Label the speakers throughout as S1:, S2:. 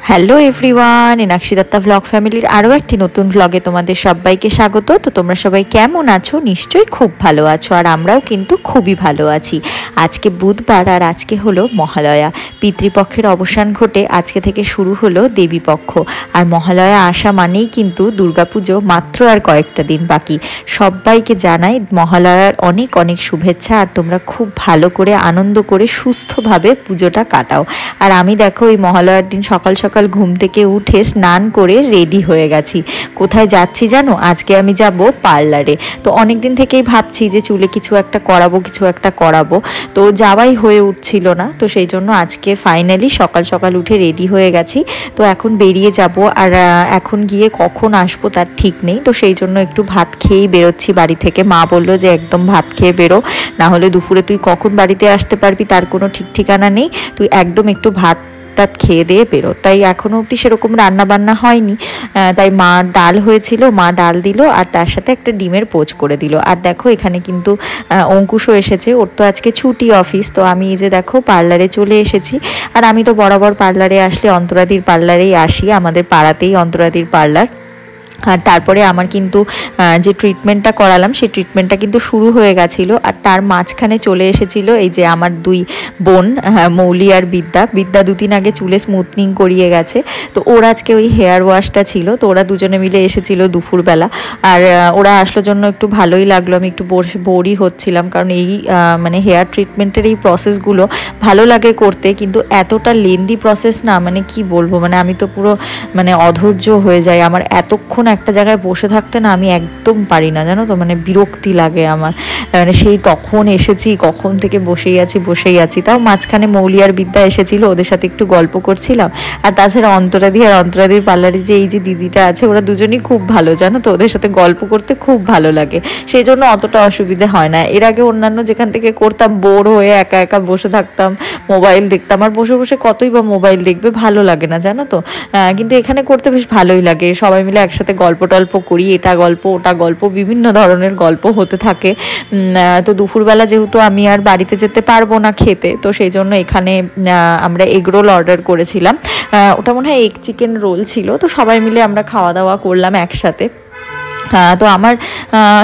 S1: Hello everyone, Enakshi Dutta vlog ফ্যামিলির আরও একটি নতুন ভ্লগে তোমাদের সবাইকে স্বাগত। তো তোমরা সবাই কেমন আছো? নিশ্চয়ই খুব ভালো আছো, আর আমরাও কিন্তু খুবই ভালো আছি। আজকে বুধবার, আর আজকে হলো মহালয়া। পিতৃপক্ষের অবসান ঘটে আজকে থেকে শুরু হলো দেবীপক্ষ। আর মহালয়া আসা মানেই কিন্তু দুর্গাপুজো মাত্র আর কয়েকটা দিন বাকি। সবাইকে জানাই মহালয়ার অনেক অনেক শুভেচ্ছা, আর তোমরা খুব ভালো করে আনন্দ করে সুস্থভাবে পুজোটা কাটাও। আর আমি দেখো এই মহালয়ার দিন সকাল সকাল ঘুম থেকে উঠে স্নান করে রেডি হয়ে গেছি। কোথায় যাচ্ছি জানো? আজকে আমি যাব পার্লারে। তো অনেক দিন থেকেই ভাবছি যে চুলে কিছু একটা করাবো, তো যাওয়াই হয়ে উঠছিল না। তো সেই জন্য আজকে ফাইনালি সকাল সকাল উঠে রেডি হয়ে গেছি। তো এখন বেরিয়ে যাব, আর এখন গিয়ে কখন আসবো তার ঠিক নেই। তো সেই জন্য একটু ভাত খেয়েই বেরোচ্ছি বাড়ি থেকে। মা বললো যে একদম ভাত খেয়ে বেরো, না হলে দুপুরে তুই কখন বাড়িতে আসতে পারবি তার কোনো ঠিক ঠিকানা নেই। তুই একদম একটু ভাত খেয়ে দিয়ে বেরো। তাই এখনো অবধি সেরকম রান্না বান্না হয়নি। তাই মা ডাল হয়েছিল, মা ডাল দিল, আর তার সাথে একটা ডিমের পোচ করে দিল। আর দেখো এখানে কিন্তু অঙ্কুশও এসেছে, ওর তো আজকে ছুটি অফিস। তো আমি এই যে দেখো পার্লারে চলে এসেছি। আর আমি তো বরাবর পার্লারে আসলে অন্তরাদির পার্লারেই আসি, আমাদের পাড়াতেই অন্তরাদির পার্লার। আর তারপরে আমার কিন্তু যে ট্রিটমেন্টটা করালাম সেই ট্রিটমেন্টটা কিন্তু শুরু হয়ে গেছিলো। আর তার মাঝখানে চলে এসেছিল এই যে আমার দুই বোন, মৌলি আর বিদ্যা 2-3 আগে চুলে স্মুথনিং করিয়ে গেছে। তো ওর আজকে ওই হেয়ার ওয়াশটা ছিল, তো ওরা দুজনে মিলে এসেছিল দুপুরবেলা। আর ওরা আসলোর জন্য একটু ভালোই লাগলো। আমি একটু বোরই হচ্ছিলাম, কারণ এই মানে হেয়ার ট্রিটমেন্টের এই প্রসেসগুলো ভালো লাগে করতে, কিন্তু এতটা লেন্দি প্রসেস না, মানে কি বলবো, মানে আমি তো পুরো মানে অধৈর্য হয়ে যাই। আমার এতক্ষণ একটা জায়গায় বসে থাকতে না আমি একদম পারি না, জানো তো, মানে বিরক্তি লাগে আমার। মানে সেই তখন এসেছি, কখন থেকে বসেই আছি। তাও মাঝখানে মৌলি আর বিদ্যা এসেছিল, ওদের সাথে একটু গল্প করছিলাম। আর তাছাড়া অন্তরাদির পার্লারে যে এই যে দিদিটা আছে, ওরা দুজনেই খুব ভালো, জানো তো, ওদের সাথে গল্প করতে খুব ভালো লাগে। সেই জন্য অতটা অসুবিধে হয় না। এর আগে অন্যান্য যেখান থেকে করতাম বোর হয়ে একা একা বসে থাকতাম, মোবাইল দেখতাম। আর বসে বসে কতই বা মোবাইল দেখবে, ভালো লাগে না, জানো তো। কিন্তু এখানে করতে বেশ ভালোই লাগে। সবাই মিলে একসাথে গল্প টল্প করি, এটা গল্প ওটা গল্প, বিভিন্ন ধরনের গল্প হতে থাকে। তো দুপুরবেলা যেহেতু আমি আর বাড়িতে যেতে পারবো না খেতে, তো সেই জন্য এখানে আমরা এগ রোল অর্ডার করেছিলাম। ওটা মনে হয় এগ চিকেন রোল ছিল। তো সবাই মিলে আমরা খাওয়া দাওয়া করলাম একসাথে। তো আমার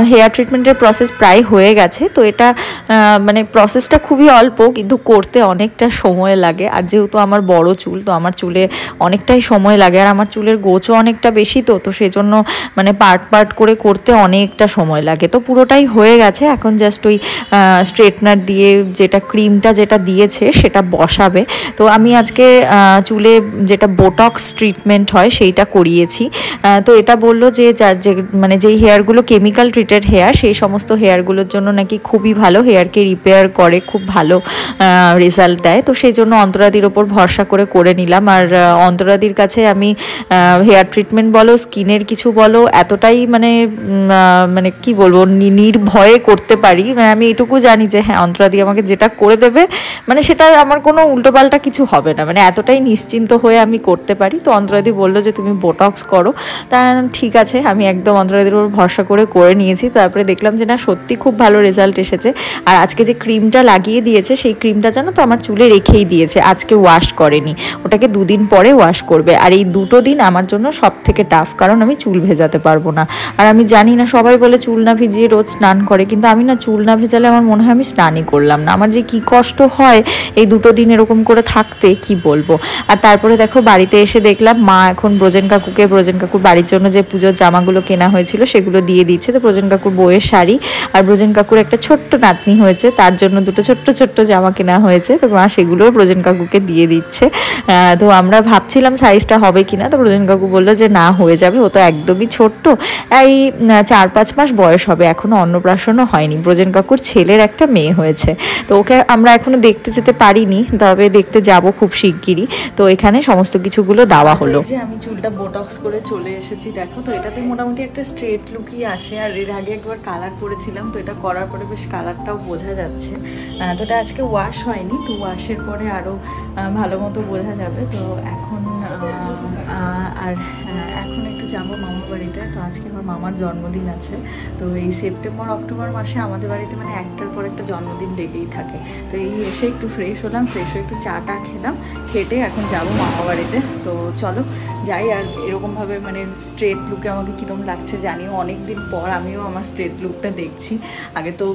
S1: হেয়ার ট্রিটমেন্টের প্রসেস প্রায় হয়ে গেছে। তো এটা মানে প্রসেসটা খুবই অল্প, কিন্তু করতে অনেকটা সময় লাগে। আর যেহেতু আমার বড় চুল, তো আমার চুলে অনেকটাই সময় লাগে। আর আমার চুলের গোছও অনেকটা বেশি, তো সেই জন্য মানে পার্ট করে করতে অনেকটা সময় লাগে। তো পুরোটাই হয়ে গেছে। এখন জাস্ট ওই স্ট্রেটনার দিয়ে ক্রিমটা যেটা দিয়েছে সেটা বসাবে। তো আমি আজকে চুলে যেটা বোটক্স ট্রিটমেন্ট হয় সেইটা করিয়েছি। তো এটা বললো যে মানে যেই হেয়ারগুলো কেমিক্যাল ট্রিটেড হেয়ার, সেই সমস্ত হেয়ারগুলোর জন্য নাকি খুবই ভালো, হেয়ারকে রিপেয়ার করে, খুব ভালো রেজাল্ট দেয়। তো সেই জন্য অন্তরাদির ওপর ভরসা করে নিলাম। আর অন্তরাদির কাছে আমি হেয়ার ট্রিটমেন্ট বলো, স্কিনের কিছু বলো, এতটাই মানে কি বলবো, নির্ভয়ে করতে পারি। মানে আমি এটুকু জানি যে হ্যাঁ, অন্তরাদি আমাকে যেটা করে দেবে, মানে সেটা আমার কোনো উল্টোপাল্টা কিছু হবে না, মানে এতটাই নিশ্চিন্ত হয়ে আমি করতে পারি। তো অন্তরাদি বললো যে তুমি বোটক্স করো। তা ঠিক আছে, আমি একদম অন্তরাদির উপর ভরসা করে নিয়েছি। তারপরে দেখলাম যে না, সত্যি খুব ভালো রেজাল্ট এসেছে। আর আজকে যে ক্রিমটা লাগিয়ে দিয়েছে, সেই ক্রিমটা জানো তো আমার চুলে রেখেই দিয়েছে, আজকে ওয়াশ করেনি, ওটাকে 2 দিন পরে ওয়াশ করবে। আর এই 2টো দিন আমার জন্য সব থেকে টাফ, কারণ আমি চুল ভেজাতে পারবো না। আর আমি জানি না, সবাই বলে চুল না ভিজিয়ে রোজ স্নান করে, কিন্তু আমি না, চুল না ভেজালে আমার মনে হয় আমি স্নানই করলাম না। আমার যে কি কষ্ট হয় এই 2টো দিন এরকম করে থাকতে, কি বলবো। আর তারপরে দেখো বাড়িতে এসে দেখলাম মা এখন ব্রজেন কাকুর বাড়ির জন্য যে পুজোর জামাগুলো কেনা হয়েছিল সেগুলো দিয়ে দিচ্ছে। তো ব্রজেন কাকুর বউয়ের শাড়ি, আর ব্রজেন কাকুর একটা ছোট্ট নাতনি হয়েছে, তার জন্য 2টো ছোট্ট জামা কেনা হয়েছে। তো মা সেগুলোও ব্রজেন কাকুকে দিয়ে দিচ্ছে। তো আমরা ভাবছিলাম সাইজটা হবে কিনা, তো ব্রজেন কাকু বললো যে না, হয়ে যাবে, ও তো একদমই ছোট্ট, এই 4-5 মাস বয়স হবে, এখনো অন্নপ্রাশনও হয়নি। ব্রজেন কাকুর ছেলের একটা মেয়ে হয়েছে। তো ওকে আমরা এখনো দেখতে যেতে পারিনি, তবে দেখতে যাব খুব শিগগিরই। তো এখানে সমস্ত কিছুগুলো দেওয়া হলো। যে আমি চুলটা বোটক্স করে চলে এসেছি, দেখো। তো এটাতে মোটামুটি একটা স্ট্রেট লুকই আসে। আর এর আগে একবার কালার করেছিলাম, তো এটা করার পরে বেশ কালারটাও বোঝা যাচ্ছে। তো এটা আজকে ওয়াশ হয়নি, তো ওয়াশের পরে আরও ভালো মতো বোঝা যাবে। তো এখন আর এখন একটু যাবো মামার বাড়িতে। তো আজকে আমার মামার জন্মদিন আছে। তো এই সেপ্টেম্বর অক্টোবর মাসে আমাদের বাড়িতে মানে একটার পর একটা জন্মদিন লেগেই থাকে। তো এই এসে একটু ফ্রেশ হলাম, ফ্রেশ হয়ে একটু চা টা খেলাম, খেটে এখন যাবো মামা বাড়িতে। তো চলো যাই। আর এরকমভাবে মানে স্ট্রেট লুকে আমাকে কীরকম লাগছে জানিও, অনেক দিন পর আমিও আমার স্ট্রেট লুকটা দেখছি। আগে তো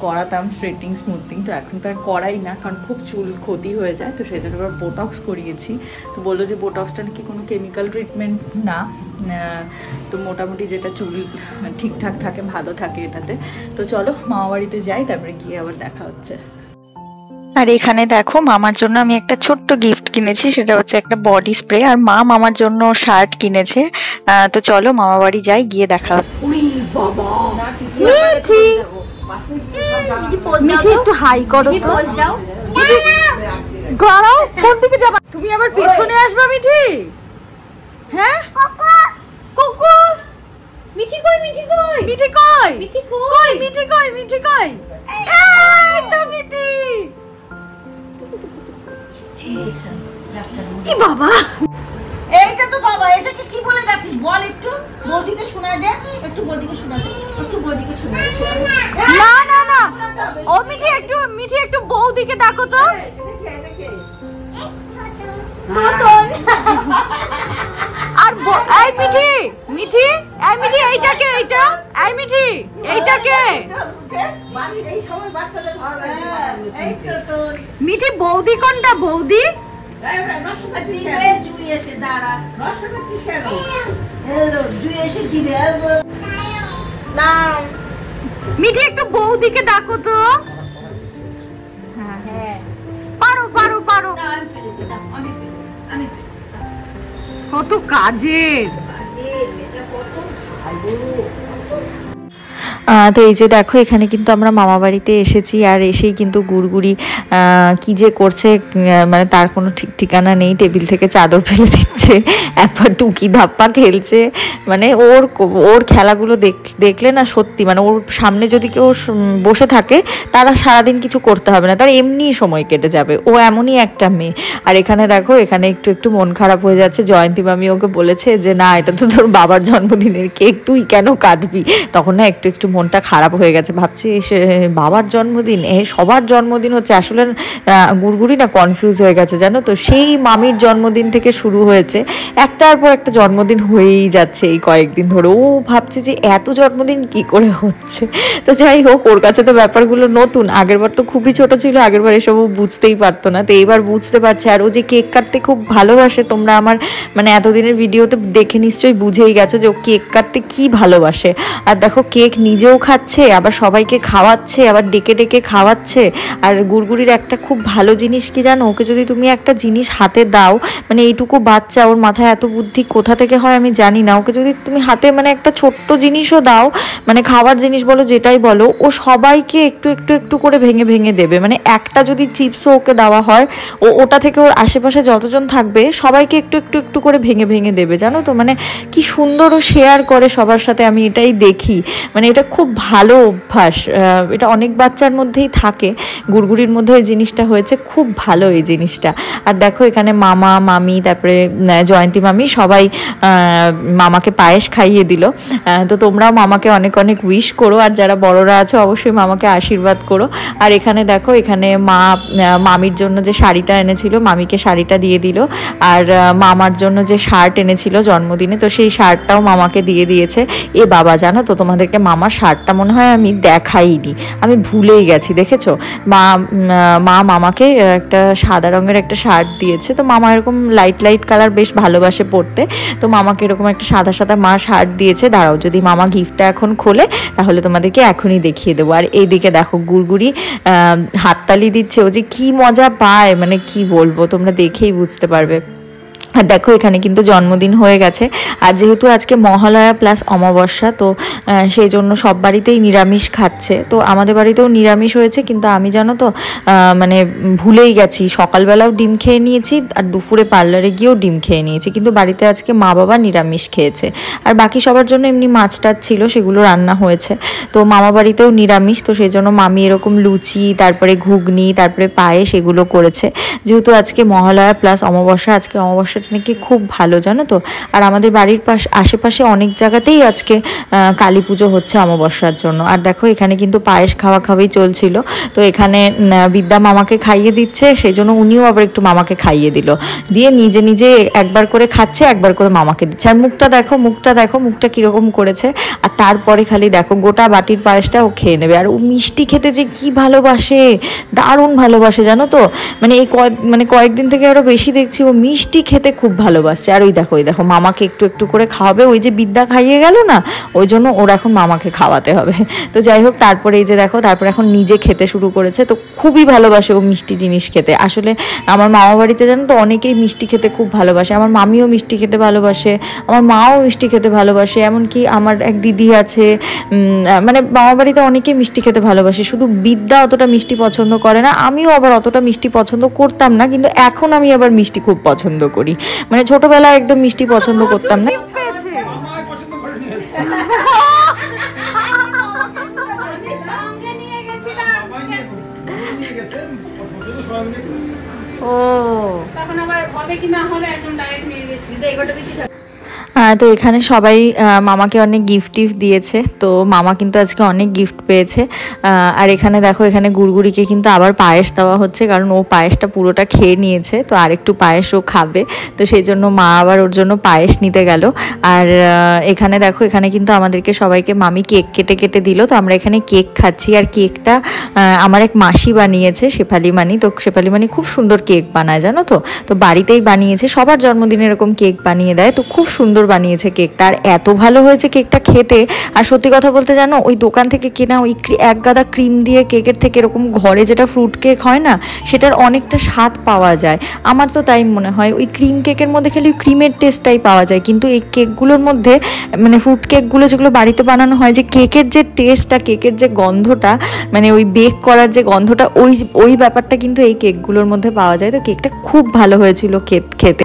S1: করাতাম স্ট্রেটিং স্মুথিং, তো এখন তো আর করাই না, কারণ খুব চুল ক্ষতি হয়ে যায়। তো সেই জন্য এবার বোটক্স করিয়েছি। তো বললো যে বোটক্সটা নাকি কোনো কেমিক্যাল ট্রিটমেন্ট না, তো মোটামুটি যেটা চুল ঠিকঠাক থাকে, ভালো থাকে এটাতে। তো চলো মামা বাড়িতে যাই, তারপরে গিয়ে আবার দেখা হচ্ছে।
S2: আর এখানে দেখো মামার জন্য আমি একটা ছোট্ট গিফট কিনেছি, সেটা হচ্ছে একটা বডি স্প্রে। আর মা মামার জন্য শার্ট কিনেছে। তো চলো মামা বাড়ি যাই, গিয়ে দেখা হচ্ছে।
S1: মিঠি একটু হাই করো তো। গড়াও, কোন দিকে যাবা তুমি? আবার পেছনে আসবা মিঠি। হ্যাঁ কোকো, মিঠি কই? মিঠি কই? মিঠি কই? মিঠি কই? মিঠি কই? মিঠি কই? এই তো মিঠি। ই বাবা,
S3: এইটা তো বাবা, এটাকে কি বলে ডাকিস বল? একটু বৌদিকে শোনায় দে, একটু বৌদিকে শোনায় দে, একটু বৌদিকে শোনায় দে।
S1: না না না, ও মিঠি একটু বৌদিকে ডাকো তো। আর এই মিঠি, মিঠি এই মিঠি, এইটাকে, এইটা এই মিঠি, এইটাকে
S3: এই সময় বাচ্চাদের ভালো লাগে। এই তো তোর
S1: মিঠি। বৌদি কোনটা? বৌদি মিঠি একটু বৌদিকে ডাকো তো। হ্যাঁ পারো পারো পারো, কত কাজের। তো এই যে দেখো, এখানে কিন্তু আমরা মামা বাড়িতে এসেছি। আর এসেই কিন্তু গুড়গুড়ি কি যে করছে মানে তার কোনো ঠিক ঠিকানা নেই। টেবিল থেকে চাদর ফেলে দিচ্ছে, একবার টুকি ধাপ্পা খেলছে। মানে ওর খেলাগুলো দেখলে না সত্যি, মানে ওর সামনে যদি কেউ বসে থাকে তারা সারাদিন কিছু করতে হবে না, তার এমনি সময় কেটে যাবে। ও এমনই একটা মেয়ে। আর এখানে দেখো, এখানে একটু একটু মন খারাপ হয়ে যাচ্ছে। জয়ন্তী মামি ওকে বলেছে যে না, এটা তো তোর বাবার জন্মদিনের কেক, তুই কেন কাটবি? তখন না একটু একটু মনটা খারাপ হয়ে গেছে। ভাবছি বাবার জন্মদিন, সবার জন্মদিন হচ্ছে। আসলে গুড়গুড়ি না কনফিউজ হয়ে গেছে জানো তো। সেই মামির জন্মদিন থেকে শুরু হয়েছে, একটার পর একটা জন্মদিন হয়েই যাচ্ছে এই কয়েকদিন ধরে। ও ভাবছে যে এত জন্মদিন কি করে হচ্ছে। তো যাই হোক, ওর কাছে তো ব্যাপারগুলো নতুন। আগেরবার তো খুবই ছোট ছিল, আগেরবার এসব বুঝতেই পারতো না। তো এইবার বুঝতে পারছে। আর ও যে কেক কাটতে খুব ভালোবাসে, তোমরা আমার মানে এতদিনের ভিডিওতে দেখে নিশ্চয়ই বুঝেই গেছো যে ও কেক কাটতে কি ভালোবাসে। আর দেখো, কেক নিজেও খাচ্ছে, আবার সবাইকে খাওয়াচ্ছে, আবার ডেকে ডেকে খাওয়াচ্ছে। আর গুড়গুড়ির একটা খুব ভালো জিনিস কি জানো, ওকে যদি তুমি একটা জিনিস হাতে দাও, মানে এইটুকু বাচ্চা, ওর মাথায় এত বুদ্ধি কোথা থেকে হয় আমি জানি না, ওকে যদি তুমি হাতে মানে একটা ছোট্ট জিনিসও দাও, মানে খাওয়ার জিনিস বলো যেটাই বলো, ও সবাইকে একটু একটু একটু করে ভেঙে ভেঙে দেবে। মানে একটা যদি চিপসও ওকে দেওয়া হয়, ওটা থেকে ওর আশেপাশে যতজন থাকবে সবাইকে একটু একটু একটু করে ভেঙে ভেঙে দেবে, জানো তো। মানে কি সুন্দর ও শেয়ার করে সবার সাথে, আমি এটাই দেখি। মানে এটা খুব ভালো অভ্যাস, এটা অনেক বাচ্চার মধ্যেই থাকে। গুড়গুড়ির মধ্যে এই জিনিসটা হয়েছে, খুব ভালো এই জিনিসটা। আর দেখো, এখানে মামা মামি তারপরে জয়ন্তী মামি সবাই মামাকে পায়েস খাইয়ে দিল। তো তোমরাও মামাকে অনেক অনেক উইশ করো, আর যারা বড়রা আছো অবশ্যই মামাকে আশীর্বাদ করো। আর এখানে দেখো, এখানে মামির জন্য যে শাড়িটা এনেছিল, মামিকে শাড়িটা দিয়ে দিল। আর মামার জন্য যে শার্ট এনেছিল জন্মদিনে, তো সেই শার্টটাও মামাকে দিয়ে দিয়েছে। এ বাবা, জানো তো তোমাদেরকে মামার শার্টটা মনে হয় আমি দেখাইনি, আমি ভুলেই গেছি। দেখেছো, মা মামাকে একটা সাদা রঙের একটা শার্ট দিয়েছে। তো মামা এরকম লাইট লাইট কালার বেশ ভালোবাসে পরতে, তো মামাকে এরকম একটা সাদা সাদা মা শার্ট দিয়েছে। দাঁড়াও, যদি মামা গিফটটা এখন খোলে তাহলে তোমাদেরকে এখনই দেখিয়ে দেবো। আর এইদিকে দেখো, গুড়গুড়ি হাততালি দিচ্ছে, ও যে কি মজা পায় মানে কি বলবো, তোমরা দেখেই বুঝতে পারবে। আর দেখো, এখানে কিন্তু জন্মদিন হয়ে গেছে। আর যেহেতু আজকে মহালয়া প্লাস অমাবস্যা, তো সেই জন্য সব বাড়িতেই নিরামিষ খাচ্ছে। তো আমাদের বাড়িতেও নিরামিষ হয়েছে, কিন্তু আমি জানো তো মানে ভুলেই গেছি। সকালবেলাও ডিম খেয়ে নিয়েছি, আর দুপুরে পার্লারে গিয়েও ডিম খেয়ে নিয়েছি, কিন্তু বাড়িতে আজকে মা বাবা নিরামিষ খেয়েছে। আর বাকি সবার জন্য এমনি মাছ টাছ ছিল, সেগুলো রান্না হয়েছে। তো মামা বাড়িতেও নিরামিষ, তো সেই জন্য মামি এরকম লুচি, তারপরে ঘুগনি, তারপরে পায়েস এগুলো করেছে। যেহেতু আজকে মহালয়া প্লাস অমাবস্যা, আজকে অমাবস্যাটা অবস্থাটা নাকি খুব ভালো, জানো তো। আর আমাদের বাড়ির আশেপাশে অনেক জায়গাতেই আজকে কালী পুজো হচ্ছে অমাবস্যার জন্য। আর দেখো এখানে কিন্তু পায়েস খাওয়াই চলছিল। তো এখানে বিদ্যা মামাকে খাইয়ে দিচ্ছে, সেই জন্য উনিও আবার একটু মামাকে খাইয়ে দিল, দিয়ে নিজে নিজে একবার করে খাচ্ছে, একবার করে মামাকে দিচ্ছে। আর মুখটা দেখো মুখটা কিরকম করেছে। আর তারপরে খালি দেখো গোটা বাটির পায়েসটা ও খেয়ে নেবে। আর ও মিষ্টি খেতে যে কি ভালোবাসে, দারুণ ভালোবাসে, জানো তো। মানে এই কয়েকদিন থেকে আরো বেশি দেখছি ও মিষ্টি খেতে খুব ভালোবাসছে। আর ওই দেখো মামাকে একটু একটু করে খাওয়াবে, ওই যে বিদ্যা খাইয়ে গেল না, ওই জন্য ওর এখন মামাকে খাওয়াতে হবে। তো যাই হোক, তারপরে এই যে দেখো তারপরে এখন নিজে খেতে শুরু করেছে। তো খুবই ভালোবাসে ও মিষ্টি জিনিস খেতে। আসলে আমার মামা বাড়িতে জানো তো অনেকেই মিষ্টি খেতে খুব ভালোবাসে। আমার মামিও মিষ্টি খেতে ভালোবাসে, আমার মাও মিষ্টি খেতে ভালোবাসে, এমনকি আমার এক দিদি আছে, মানে মামা বাড়িতে অনেকে মিষ্টি খেতে ভালোবাসে। শুধু বিদ্যা অতটা মিষ্টি পছন্দ করে না, আমিও আবার অতটা মিষ্টি পছন্দ করতাম না, কিন্তু এখন আমি আবার মিষ্টি খুব পছন্দ করি। মানে ছোটবেলায় একদম মিষ্টি পছন্দ করতাম না। ও তখন আবার হবে কি না হবে একদম ডাইরেক্ট নিয়ে গেছি, এগোটা বেশি। তো এখানে সবাই মামাকে অনেক গিফট দিয়েছে। তো মামা কিন্তু আজকে অনেক গিফট পেয়েছে। আর এখানে দেখো এখানে গুড়গুড়িকে কিন্তু আবার পায়েস দেওয়া হচ্ছে, কারণ ও পায়েসটা পুরোটা খেয়ে নিয়েছে, তো আরেকটু পায়েস ও খাবে। তো সেই জন্য মা আবার ওর জন্য পায়েস নিতে গেল। আর এখানে দেখো এখানে কিন্তু আমাদেরকে সবাইকে মামি কেক কেটে দিল। তো আমরা এখানে কেক খাচ্ছি। আর কেকটা আমার এক মাসি বানিয়েছে, শেফালি মানি। তো শেফালি মানি খুব সুন্দর কেক বানায়, জানো তো। তো বাড়িতেই বানিয়েছে, সবার জন্মদিনে এরকম কেক বানিয়ে দেয়। তো খুব সুন্দর বানিয়েছে কেকটা, আর এত ভালো হয়েছে কেকটা খেতে। আর সত্যি কথা বলতে জানো, ওই দোকান থেকে কেনা ওই এক গাদা ক্রিম দিয়ে কেকের থেকে এরকম ঘরে যেটা ফ্রুট কেক হয় না, সেটার অনেকটা স্বাদ পাওয়া যায়। আমার তো তাই মনে হয়, ওই ক্রিম কেকের মধ্যে খালি ক্রিমের টেস্টটাই পাওয়া যায়, কিন্তু এই কেকগুলোর মধ্যে মানে ফ্রুট কেকগুলো যেগুলো বাড়িতে বানানো হয়, যে কেকের যে টেস্টটা, কেকের যে গন্ধটা, মানে ওই বেক করার যে গন্ধটা, ওই ব্যাপারটা কিন্তু এই কেকগুলোর মধ্যে পাওয়া যায়। তো কেকটা খুব ভালো হয়েছিল খেতে।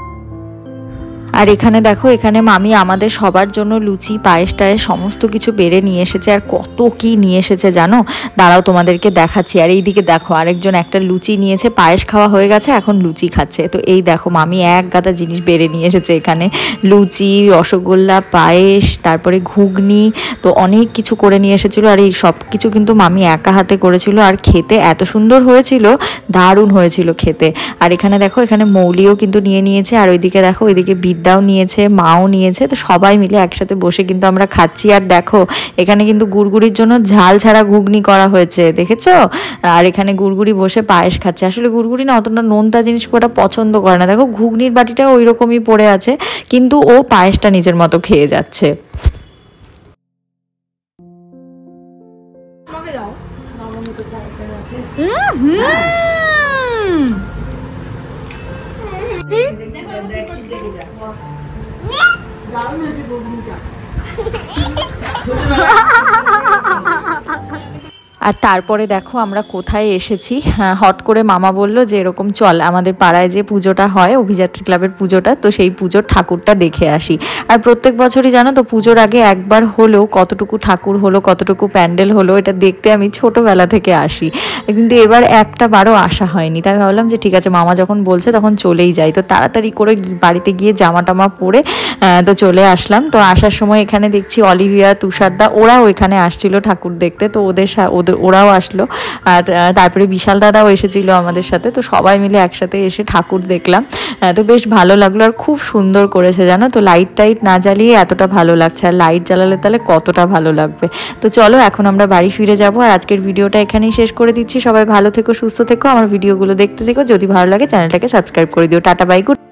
S1: আর এখানে দেখো এখানে মামি আমাদের সবার জন্য লুচি, পায়েস টায়েস সমস্ত কিছু বেড়ে নিয়ে এসেছে। আর কত কি নিয়ে এসেছে জানো, দাঁড়াও তোমাদেরকে দেখাচ্ছি। আর এইদিকে দেখো আরেকজন একটা লুচি নিয়েছে, পায়েস খাওয়া হয়ে গেছে, এখন লুচি খাচ্ছে। তো এই দেখো মামি এক গাদা জিনিস বেড়ে নিয়ে এসেছে এখানে, লুচি, রসগোল্লা, পায়েস, তারপরে ঘুগনি, তো অনেক কিছু করে নিয়ে এসেছিল। আর এই সব কিছু কিন্তু মামি একা হাতে করেছিল, আর খেতে এত সুন্দর হয়েছিল, দারুণ হয়েছিল খেতে। আর এখানে দেখো এখানে মৌলিও কিন্তু নিয়েছে। আর ওইদিকে দেখো ওইদিকে বিদ্যাও নিয়েছে, মাও নিয়েছে। তো সবাই মিলে একসাথে বসে কিন্তু আমরা খাচ্ছি। আর দেখো এখানে কিন্তু গুড়গুড়ির জন্য ঝাল ছাড়া ঘুগনি করা হয়েছে, দেখেছো। আর এখানে গুড়গুড়ি বসে পায়েস খাচ্ছে। আসলে গুড়গুড়ি না অতটা নোনতা জিনিস ওটা পছন্দ করে না। দেখো ঘুগনির বাটিটা ওই রকমই পড়ে আছে, কিন্তু ও পায়েসটা নিজের মতো খেয়ে যাচ্ছে। আর তারপরে দেখো আমরা কোথায় এসেছি। হট করে মামা বলল যে এরকম চল আমাদের পাড়ায় যে পুজোটা হয়, অভিযাত্রী ক্লাবের পুজোটা, তো সেই পুজোর ঠাকুরটা দেখে আসি। আর প্রত্যেক বছরই জানো তো পুজোর আগে একবার হলেও কতটুকু ঠাকুর হলো, কতটুকু প্যান্ডেল হলো, এটা দেখতে আমি ছোটোবেলা থেকে আসি, কিন্তু এবার একটা বারও আসা হয়নি। তাই ভাবলাম যে ঠিক আছে মামা যখন বলছে তখন চলেই যাই। তো তাড়াতাড়ি করে বাড়িতে গিয়ে জামা টামা পরে তো চলে আসলাম। তো আসার সময় এখানে দেখছি অলিভিয়া, তুষারদা ওরাও এখানে আসছিল ঠাকুর দেখতে। তো ওরাও আসলো। আর তারপরে বিশাল দাদাও এসেছিল আমাদের সাথে। তো সবাই মিলে একসাথে এসে ঠাকুর দেখলাম। তো বেশ ভালো লাগলো, আর খুব সুন্দর করেছে জানো তো। লাইট টাইট না জ্বালিয়ে এতটা ভালো লাগছে, আর লাইট জ্বালালে তাহলে কতটা ভালো লাগবে। তো চলো এখন আমরা বাড়ি ফিরে যাবো। আর আজকের ভিডিওটা এখানেই শেষ করে দিচ্ছি। সবাই ভালো থেকো, সুস্থ থেকো, আমার ভিডিওগুলো দেখতে থেকো। যদি ভালো লাগে চ্যানেলটাকে সাবস্ক্রাইব করে দিও। Tata, bye, good.